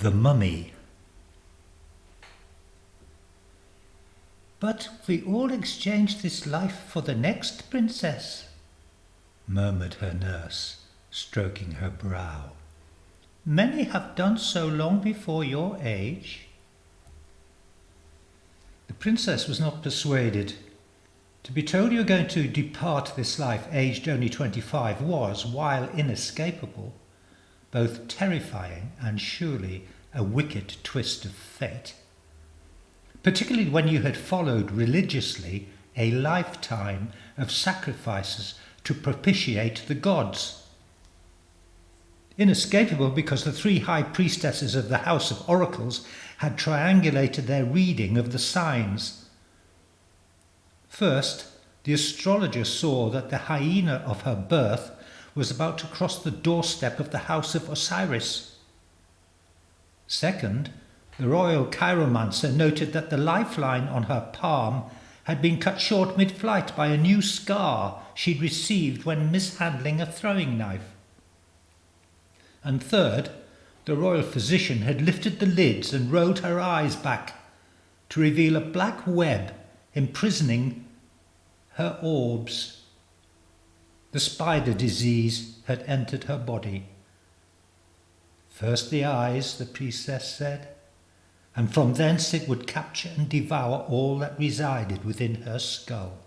The Mummy. "But we all exchange this life for the next, Princess," murmured her nurse, stroking her brow. "Many have done so long before your age." The princess was not persuaded. To be told you were going to depart this life aged only 25 was, while inescapable, both terrifying and surely a wicked twist of fate, particularly when you had followed religiously a lifetime of sacrifices to propitiate the gods. Inescapable because the 3 high priestesses of the House of Oracles had triangulated their reading of the signs. First, the astrologer saw that the hyena of her birth was about to cross the doorstep of the House of Osiris. Second, the royal chiromancer noted that the lifeline on her palm had been cut short mid-flight by a new scar she'd received when mishandling a throwing knife. And third, the royal physician had lifted the lids and rolled her eyes back to reveal a black web imprisoning her orbs. The spider disease had entered her body. First the eyes, the priestess said, and from thence it would capture and devour all that resided within her skull.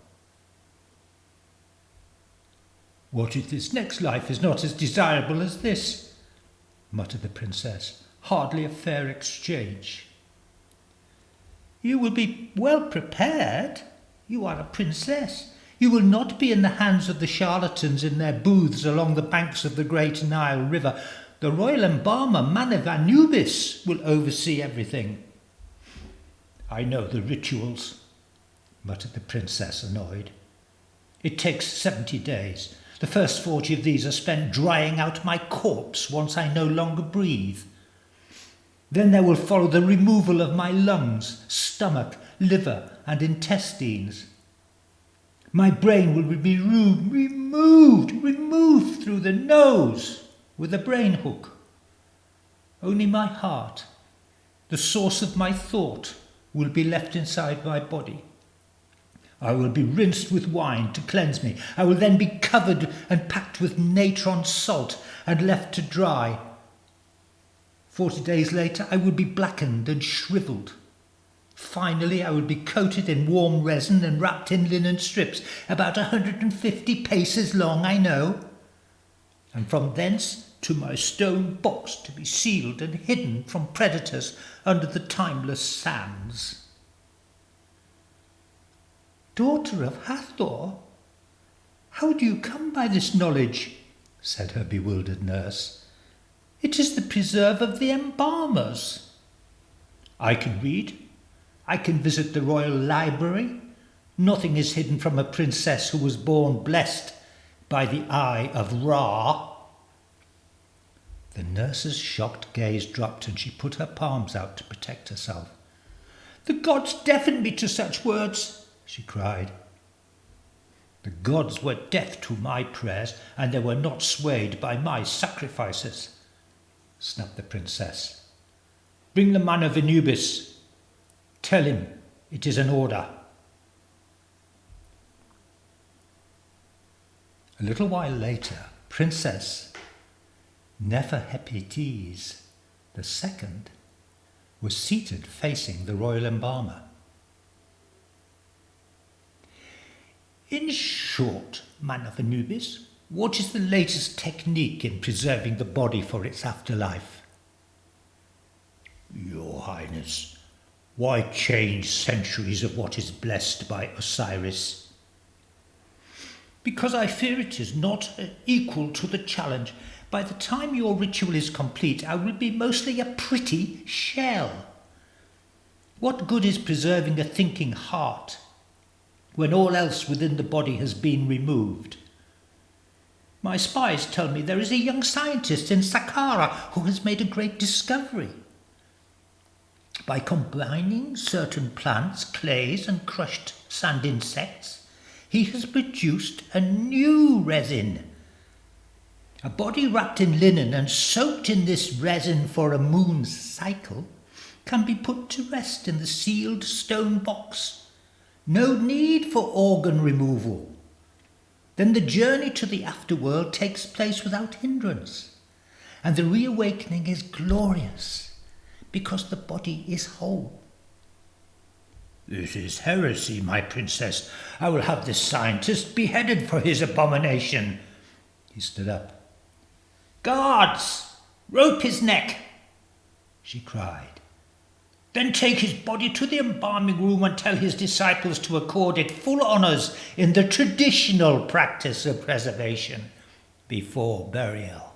"What if this next life is not as desirable as this?" muttered the princess. "Hardly a fair exchange." "You will be well prepared. You are a princess. You will not be in the hands of the charlatans in their booths along the banks of the great Nile River. The royal embalmer, man of Anubis, will oversee everything." "I know the rituals," muttered the princess, annoyed. "It takes 70 days. The first 40 of these are spent drying out my corpse once I no longer breathe. Then there will follow the removal of my lungs, stomach, liver, and intestines. My brain will be removed through the nose with a brain hook. Only my heart, the source of my thought, will be left inside my body. I will be rinsed with wine to cleanse me. I will then be covered and packed with natron salt and left to dry. 40 days later I will be blackened and shriveled. Finally I will be coated in warm resin and wrapped in linen strips, about 150 paces long, I know, and from thence to my stone box to be sealed and hidden from predators under the timeless sands." "Daughter of Hathor, how do you come by this knowledge?" said her bewildered nurse. "It is the preserve of the embalmers." "I can read. I can visit the royal library. Nothing is hidden from a princess who was born blessed by the eye of Ra." The nurse's shocked gaze dropped and she put her palms out to protect herself. "The gods deafened me to such words," she cried. "The gods were deaf to my prayers, and they were not swayed by my sacrifices," snapped the princess. "Bring the man of Anubis. Tell him it is an order." A little while later, Princess Neferhepites II was seated facing the royal embalmer. "In short, man of Anubis, what is the latest technique in preserving the body for its afterlife?" "Your Highness, why change centuries of what is blessed by Osiris?" "Because I fear it is not equal to the challenge. By the time your ritual is complete, I will be mostly a pretty shell. What good is preserving a thinking heart when all else within the body has been removed? My spies tell me there is a young scientist in Saqqara who has made a great discovery. By combining certain plants, clays, and crushed sand insects, he has produced a new resin. A body wrapped in linen and soaked in this resin for a moon's cycle can be put to rest in the sealed stone box. No need for organ removal. Then the journey to the afterworld takes place without hindrance, and the reawakening is glorious because the body is whole. This is heresy, my princess. I will have this scientist beheaded for his abomination. He stood up. Guards, rope his neck, she cried. Then take his body to the embalming room and tell his disciples to accord it full honours in the traditional practice of preservation before burial.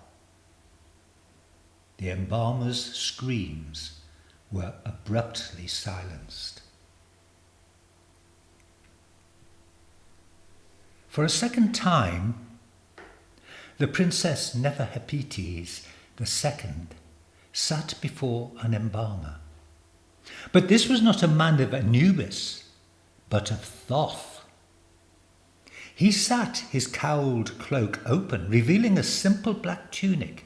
The embalmer's screams were abruptly silenced. For a second time, the Princess Neferhepites II sat before an embalmer. But this was not a man of Anubis, but of Thoth. He sat, his cowled cloak open, revealing a simple black tunic,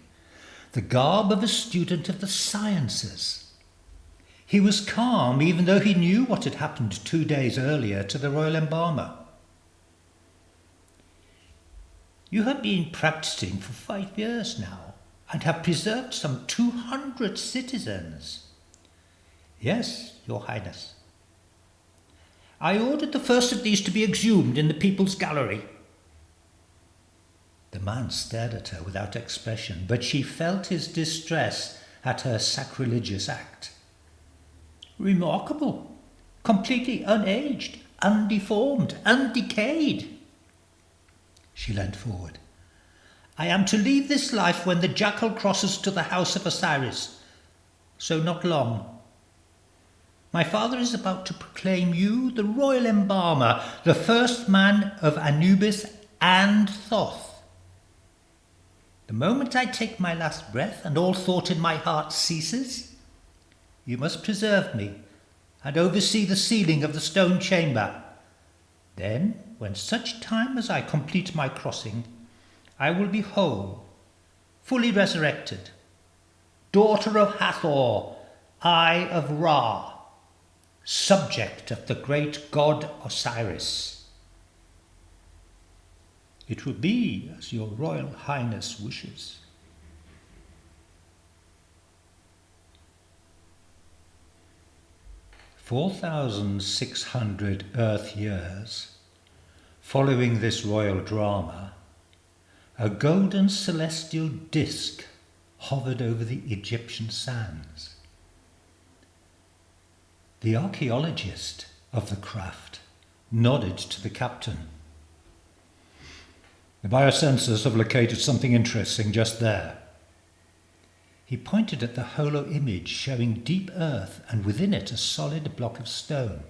the garb of a student of the sciences. He was calm, even though he knew what had happened 2 days earlier to the royal embalmer. You have been practicing for 5 years now and have preserved some 200 citizens. Yes, Your Highness. I ordered the first of these to be exhumed in the People's Gallery. The man stared at her without expression, but she felt his distress at her sacrilegious act. Remarkable, completely unaged, undeformed, undecayed. She leant forward. I am to leave this life when the jackal crosses to the house of Osiris, so not long. My father is about to proclaim you the royal embalmer, the first man of Anubis and Thoth. The moment I take my last breath and all thought in my heart ceases, you must preserve me and oversee the sealing of the stone chamber. Then, when such time as I complete my crossing, I will be whole, fully resurrected, daughter of Hathor, eye of Ra, subject of the great god Osiris. It will be as your royal highness wishes. "4,600 Earth years following this royal drama, a golden celestial disk hovered over the Egyptian sands. The archaeologist of the craft nodded to the captain. The biosensors have located something interesting just there. He pointed at the holo image showing deep earth and within it a solid block of stone.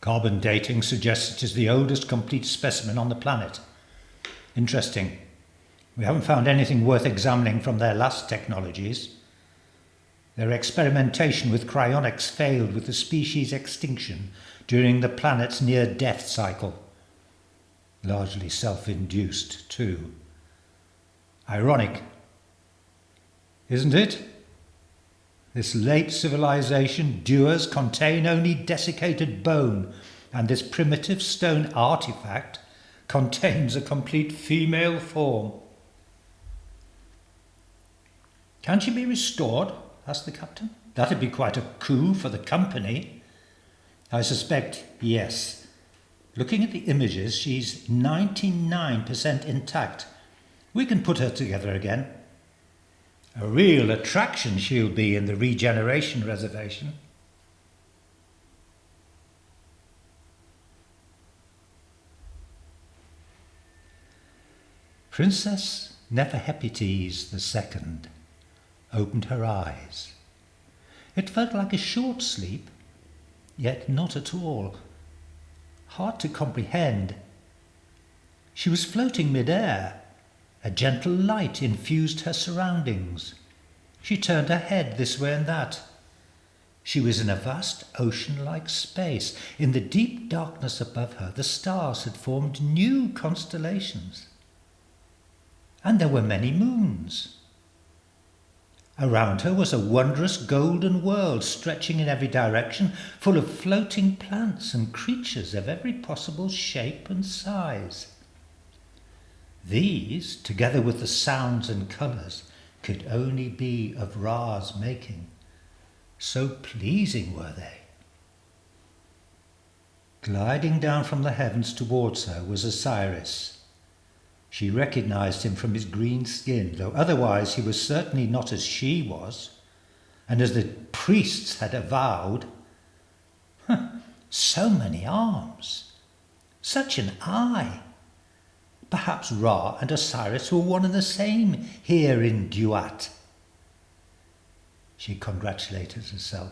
Carbon dating suggests it is the oldest complete specimen on the planet. Interesting. We haven't found anything worth examining from their last technologies. Their experimentation with cryonics failed with the species extinction during the planet's near-death cycle. Largely self-induced, too. Ironic, isn't it? This late civilization dewars contain only desiccated bone, and this primitive stone artifact contains a complete female form. Can she be restored? Asked the captain. That'd be quite a coup for the company. I suspect yes. Looking at the images, she's 99% intact. We can put her together again. A real attraction she'll be in the regeneration reservation. Princess Neferhepites II opened her eyes. It felt like a short sleep, yet not at all. Hard to comprehend. She was floating mid-air. A gentle light infused her surroundings. She turned her head this way and that. She was in a vast ocean-like space. In the deep darkness above her, the stars had formed new constellations. and there were many moons. Around her was a wondrous golden world stretching in every direction, full of floating plants and creatures of every possible shape and size. These, together with the sounds and colours, could only be of Ra's making. So pleasing were they. Gliding down from the heavens towards her was Osiris. She recognized him from his green skin, though otherwise he was certainly not as she was, and as the priests had avowed. So many arms, such an eye. Perhaps Ra and Osiris were one and the same here in Duat. She congratulated herself,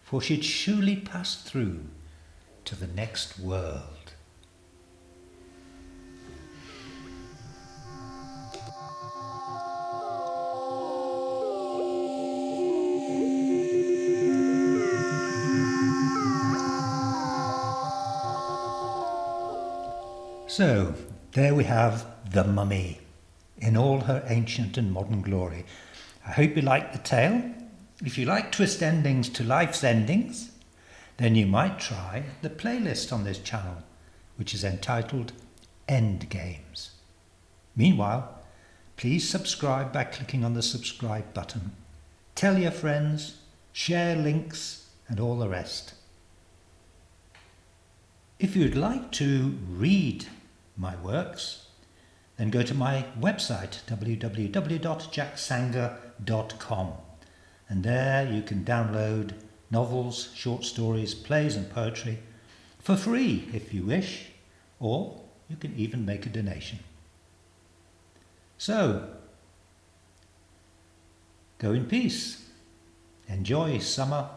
for she had surely passed through to the next world. So, there we have the Mummy in all her ancient and modern glory. I hope you liked the tale. If you like twist endings to life's endings, then you might try the playlist on this channel, which is entitled End Games. Meanwhile, please subscribe by clicking on the subscribe button. Tell your friends, share links, and all the rest. If you'd like to read my works, then go to my website www.jacksanger.com, and there you can download novels, short stories, plays and poetry for free if you wish, or you can even make a donation. So, go in peace, enjoy summer,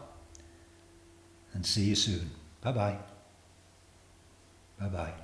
and see you soon. Bye-bye. Bye-bye.